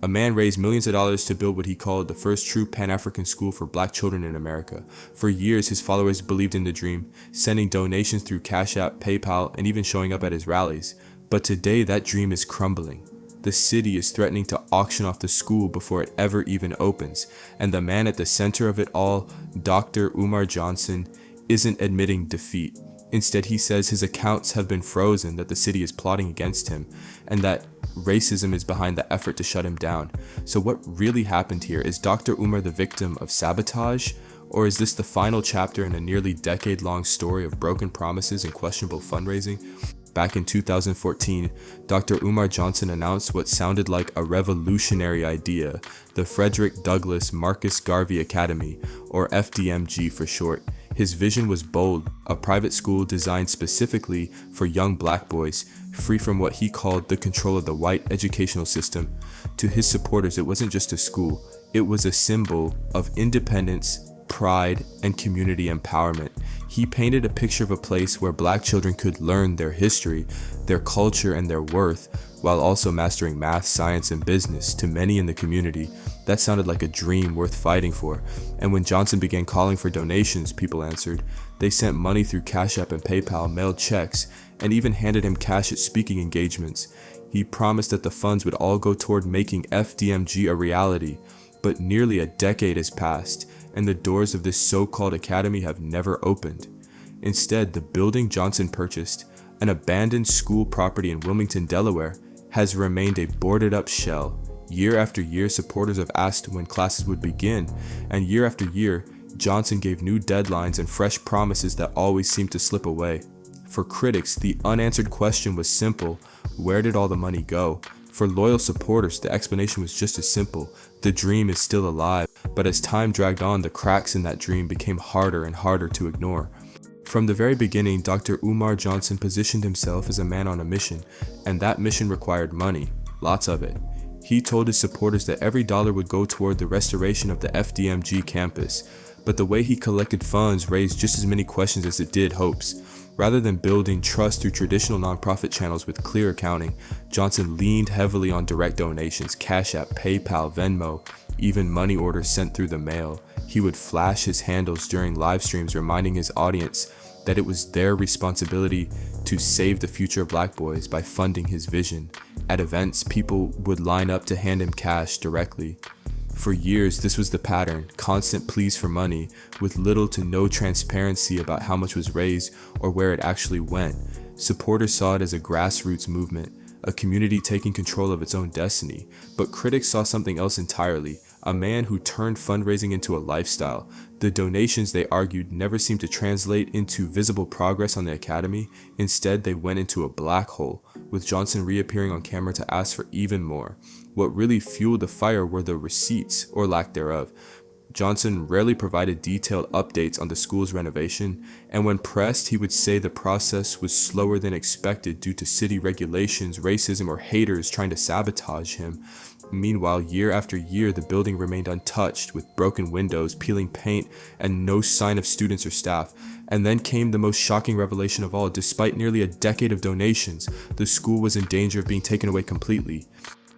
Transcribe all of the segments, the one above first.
A man raised millions of dollars to build what he called the first true Pan-African school for black children in America. For years, his followers believed in the dream, sending donations through Cash App, PayPal, and even showing up at his rallies. But today, that dream is crumbling. The city is threatening to auction off the school before it ever even opens, and the man at the center of it all, Dr. Umar Johnson, isn't admitting defeat. Instead, he says his accounts have been frozen, that the city is plotting against him, and that racism is behind the effort to shut him down. So what really happened here? Is Dr. Umar the victim of sabotage? Or is this the final chapter in a nearly decade-long story of broken promises and questionable fundraising? Back in 2014, Dr. Umar Johnson announced what sounded like a revolutionary idea, the Frederick Douglass Marcus Garvey Academy, or FDMG for short. His vision was bold, a private school designed specifically for young black boys, free from what he called the control of the white educational system. To his supporters, it wasn't just a school, it was a symbol of independence, pride, and community empowerment. He painted a picture of a place where black children could learn their history, their culture, and their worth, while also mastering math, science, and business. To many in the community, that sounded like a dream worth fighting for. And when Johnson began calling for donations, people answered. They sent money through Cash App and PayPal, mailed checks, and even handed him cash at speaking engagements. He promised that the funds would all go toward making FDMG a reality. But nearly a decade has passed, and the doors of this so-called academy have never opened. Instead, the building Johnson purchased, an abandoned school property in Wilmington, Delaware, has remained a boarded-up shell. Year after year, supporters have asked when classes would begin, and year after year, Johnson gave new deadlines and fresh promises that always seemed to slip away. For critics, the unanswered question was simple: where did all the money go? For loyal supporters, the explanation was just as simple: the dream is still alive. But as time dragged on, the cracks in that dream became harder and harder to ignore. From the very beginning, Dr. Umar Johnson positioned himself as a man on a mission, and that mission required money, lots of it. He told his supporters that every dollar would go toward the restoration of the FDMG campus, but the way he collected funds raised just as many questions as it did hopes. Rather than building trust through traditional nonprofit channels with clear accounting, Johnson leaned heavily on direct donations, Cash App, PayPal, Venmo, even money orders sent through the mail. He would flash his handles during live streams, reminding his audience that it was their responsibility to save the future of black boys by funding his vision. At events, people would line up to hand him cash directly. For years, this was the pattern: constant pleas for money, with little to no transparency about how much was raised or where it actually went. Supporters saw it as a grassroots movement, a community taking control of its own destiny. But critics saw something else entirely: a man who turned fundraising into a lifestyle. The donations, they argued, never seemed to translate into visible progress on the academy. Instead, they went into a black hole, with Johnson reappearing on camera to ask for even more. What really fueled the fire were the receipts, or lack thereof. Johnson rarely provided detailed updates on the school's renovation, and when pressed, he would say the process was slower than expected due to city regulations, racism, or haters trying to sabotage him. Meanwhile, year after year, the building remained untouched, with broken windows, peeling paint, and no sign of students or staff. And then came the most shocking revelation of all: despite nearly a decade of donations, the school was in danger of being taken away completely.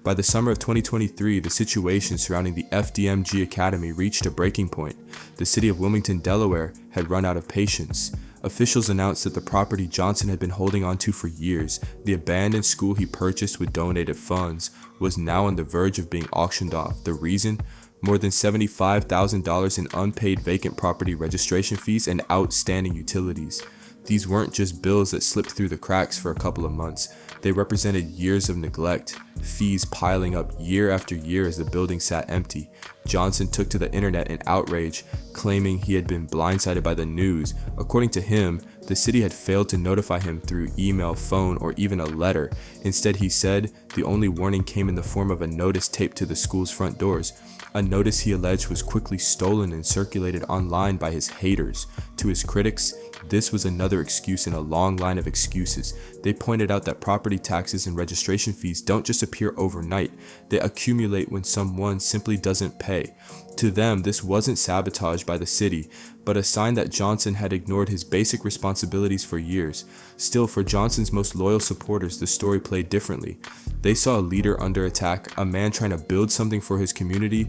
By the summer of 2023, the situation surrounding the FDMG Academy reached a breaking point. The city of Wilmington, Delaware, had run out of patience. Officials announced that the property Johnson had been holding onto for years, the abandoned school he purchased with donated funds, was now on the verge of being auctioned off. The reason? More than $75,000 in unpaid vacant property registration fees and outstanding utilities. These weren't just bills that slipped through the cracks for a couple of months. They represented years of neglect, fees piling up year after year as the building sat empty. Johnson took to the internet in outrage, claiming he had been blindsided by the news. According to him, the city had failed to notify him through email, phone, or even a letter. Instead, he said the only warning came in the form of a notice taped to the school's front doors. A notice he alleged was quickly stolen and circulated online by his haters. To his critics, this was another excuse in a long line of excuses. They pointed out that property taxes and registration fees don't just appear overnight. They accumulate when someone simply doesn't pay. To them, this wasn't sabotage by the city, but a sign that Johnson had ignored his basic responsibilities for years. Still, for Johnson's most loyal supporters, the story played differently. They saw a leader under attack, a man trying to build something for his community,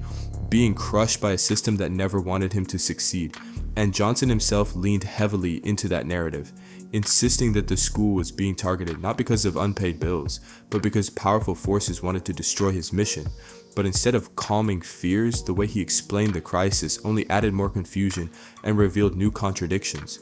being crushed by a system that never wanted him to succeed. And Johnson himself leaned heavily into that narrative, insisting that the school was being targeted not because of unpaid bills, but because powerful forces wanted to destroy his mission. But instead of calming fears, the way he explained the crisis only added more confusion and revealed new contradictions.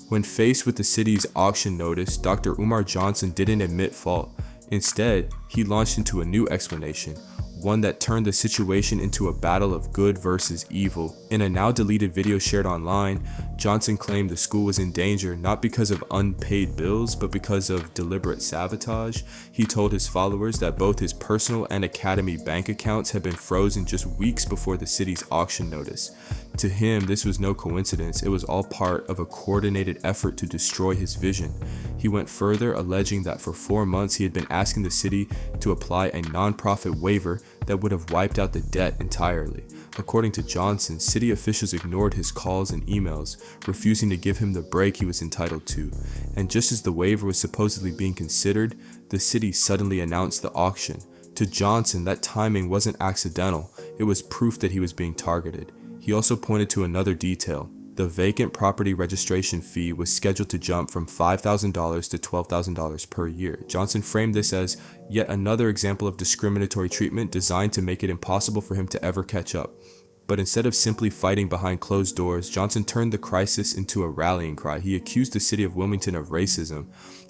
When faced with the city's auction notice, Dr. Umar Johnson didn't admit fault. Instead, he launched into a new explanation, one that turned the situation into a battle of good versus evil. In a now deleted video shared online, Johnson claimed the school was in danger not because of unpaid bills, but because of deliberate sabotage. He told his followers that both his personal and academy bank accounts had been frozen just weeks before the city's auction notice. To him, this was no coincidence. It was all part of a coordinated effort to destroy his vision. He went further, alleging that for 4 months he had been asking the city to apply a non-profit waiver that would have wiped out the debt entirely. According to Johnson, city officials ignored his calls and emails, refusing to give him the break he was entitled to. And just as the waiver was supposedly being considered, the city suddenly announced the auction. To Johnson, that timing wasn't accidental. It was proof that he was being targeted. He also pointed to another detail. The vacant property registration fee was scheduled to jump from $5,000 to $12,000 per year. Johnson framed this as yet another example of discriminatory treatment designed to make it impossible for him to ever catch up. But instead of simply fighting behind closed doors, Johnson turned the crisis into a rallying cry. He accused the city of Wilmington of racism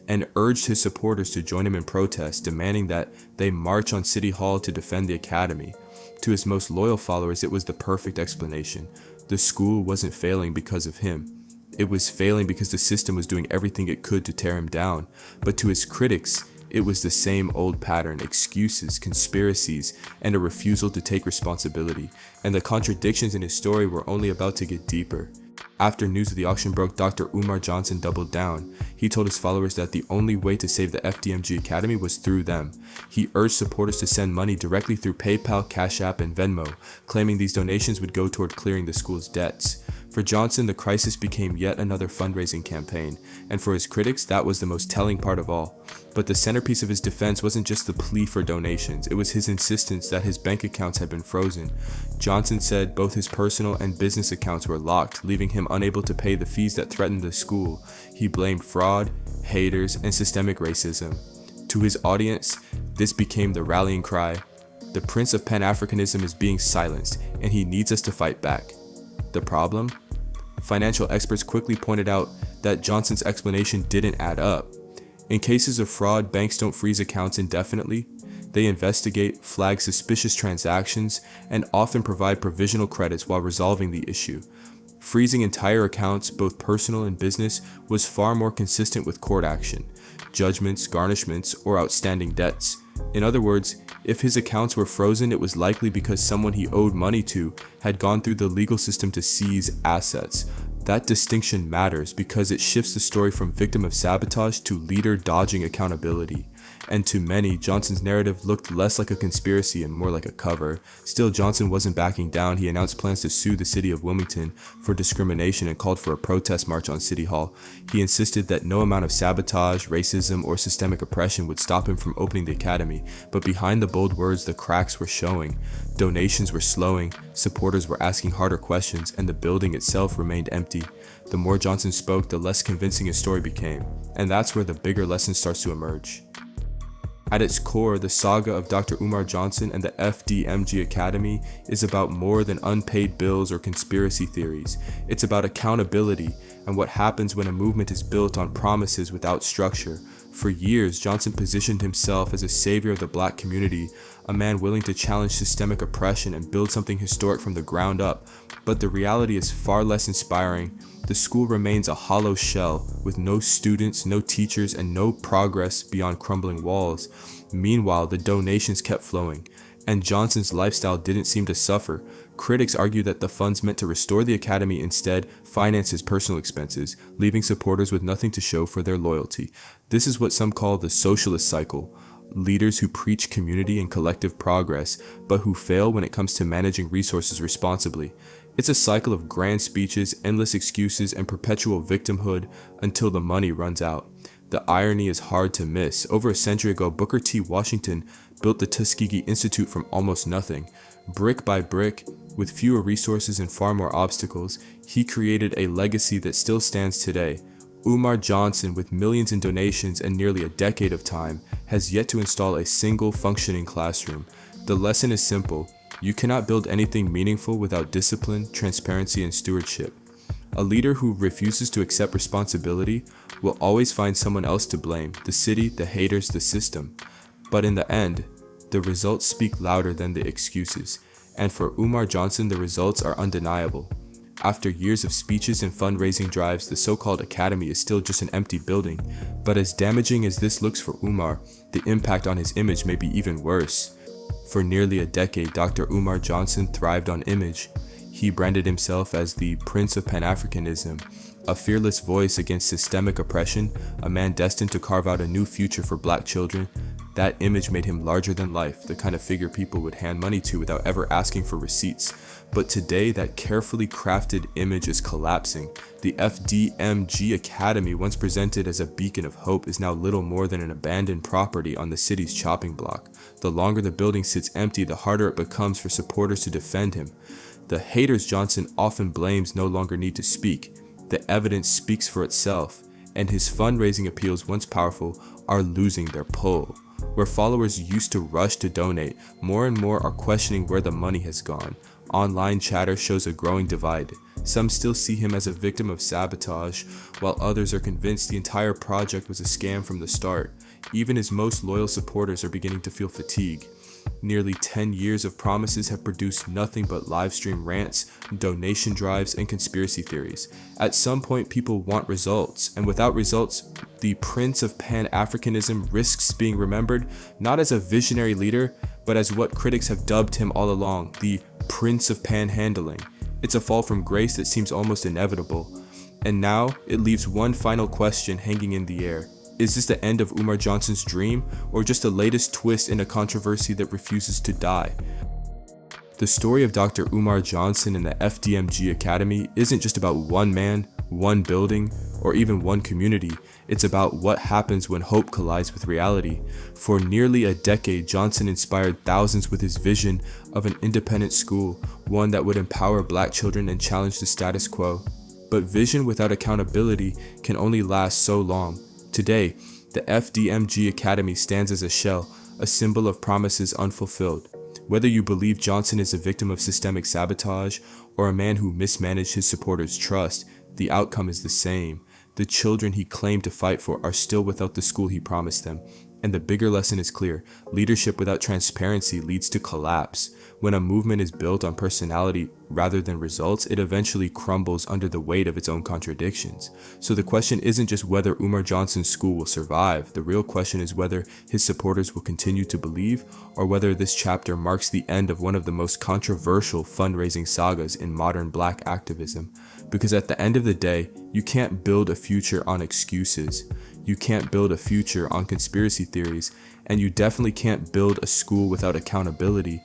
and urged his supporters to join him in protest, demanding that they march on City Hall to defend the academy. To his most loyal followers, it was the perfect explanation. The school wasn't failing because of him. It was failing because the system was doing everything it could to tear him down. But to his critics, it was the same old pattern: excuses, conspiracies, and a refusal to take responsibility. And the contradictions in his story were only about to get deeper. After news of the auction broke, Dr. Umar Johnson doubled down. He told his followers that the only way to save the FDMG Academy was through them. He urged supporters to send money directly through PayPal, Cash App, and Venmo, claiming these donations would go toward clearing the school's debts. For Johnson, the crisis became yet another fundraising campaign, and for his critics, that was the most telling part of all. But the centerpiece of his defense wasn't just the plea for donations, it was his insistence that his bank accounts had been frozen. Johnson said both his personal and business accounts were locked, leaving him unable to pay the fees that threatened the school. He blamed fraud, haters, and systemic racism. To his audience, this became the rallying cry: the Prince of Pan-Africanism is being silenced, and he needs us to fight back. The problem? Financial experts quickly pointed out that Johnson's explanation didn't add up. In cases of fraud, banks don't freeze accounts indefinitely. They investigate, flag suspicious transactions, and often provide provisional credits while resolving the issue. Freezing entire accounts, both personal and business, was far more consistent with court action, judgments, garnishments, or outstanding debts. In other words, if his accounts were frozen, it was likely because someone he owed money to had gone through the legal system to seize assets. That distinction matters because it shifts the story from victim of sabotage to leader dodging accountability. And to many, Johnson's narrative looked less like a conspiracy and more like a cover. Still, Johnson wasn't backing down. He announced plans to sue the city of Wilmington for discrimination and called for a protest march on City Hall. He insisted that no amount of sabotage, racism, or systemic oppression would stop him from opening the academy. But behind the bold words, the cracks were showing. Donations were slowing, supporters were asking harder questions, and the building itself remained empty. The more Johnson spoke, the less convincing his story became. And that's where the bigger lesson starts to emerge. At its core, the saga of Dr. Umar Johnson and the FDMG Academy is about more than unpaid bills or conspiracy theories. It's about accountability and what happens when a movement is built on promises without structure. For years, Johnson positioned himself as a savior of the black community, a man willing to challenge systemic oppression and build something historic from the ground up. But the reality is far less inspiring. The school remains a hollow shell with no students, no teachers, and no progress beyond crumbling walls. Meanwhile, the donations kept flowing, and Johnson's lifestyle didn't seem to suffer. Critics argue that the funds meant to restore the academy instead financed his personal expenses, leaving supporters with nothing to show for their loyalty. This is what some call the socialist cycle. Leaders who preach community and collective progress, but who fail when it comes to managing resources responsibly. It's a cycle of grand speeches, endless excuses, and perpetual victimhood until the money runs out. The irony is hard to miss. Over a century ago, Booker T. Washington built the Tuskegee Institute from almost nothing. Brick by brick, with fewer resources and far more obstacles, he created a legacy that still stands today. Umar Johnson, with millions in donations and nearly a decade of time, has yet to install a single functioning classroom. The lesson is simple: you cannot build anything meaningful without discipline, transparency, and stewardship. A leader who refuses to accept responsibility will always find someone else to blame: the city, the haters, the system. But in the end, the results speak louder than the excuses. And for Umar Johnson, the results are undeniable. After years of speeches and fundraising drives, the so-called academy is still just an empty building. But as damaging as this looks for Umar, the impact on his image may be even worse. For nearly a decade, Dr. Umar Johnson thrived on image. He branded himself as the Prince of Pan-Africanism, a fearless voice against systemic oppression, a man destined to carve out a new future for black children. That image made him larger than life, the kind of figure people would hand money to without ever asking for receipts. But today, that carefully crafted image is collapsing. The FDMG Academy, once presented as a beacon of hope, is now little more than an abandoned property on the city's chopping block. The longer the building sits empty, the harder it becomes for supporters to defend him. The haters Johnson often blames no longer need to speak. The evidence speaks for itself, and his fundraising appeals, once powerful, are losing their pull. Where followers used to rush to donate, more and more are questioning where the money has gone. Online chatter shows a growing divide. Some still see him as a victim of sabotage, while others are convinced the entire project was a scam from the start. Even his most loyal supporters are beginning to feel fatigue. Nearly 10 years of promises have produced nothing but livestream rants, donation drives, and conspiracy theories. At some point, people want results, and without results, the Prince of Pan-Africanism risks being remembered not as a visionary leader, but as what critics have dubbed him all along, the Prince of Panhandling. It's a fall from grace that seems almost inevitable. And now, it leaves one final question hanging in the air. Is this the end of Umar Johnson's dream, or just the latest twist in a controversy that refuses to die? The story of Dr. Umar Johnson and the FDMG Academy isn't just about one man, one building, or even one community. It's about what happens when hope collides with reality. For nearly a decade, Johnson inspired thousands with his vision of an independent school, one that would empower black children and challenge the status quo. But vision without accountability can only last so long. Today, the FDMG Academy stands as a shell, a symbol of promises unfulfilled. Whether you believe Johnson is a victim of systemic sabotage or a man who mismanaged his supporters' trust, the outcome is the same. The children he claimed to fight for are still without the school he promised them. And the bigger lesson is clear: leadership without transparency leads to collapse. When a movement is built on personality rather than results, it eventually crumbles under the weight of its own contradictions. So the question isn't just whether Umar Johnson's school will survive. The real question is whether his supporters will continue to believe, or whether this chapter marks the end of one of the most controversial fundraising sagas in modern black activism. Because at the end of the day, you can't build a future on excuses. You can't build a future on conspiracy theories, and you definitely can't build a school without accountability.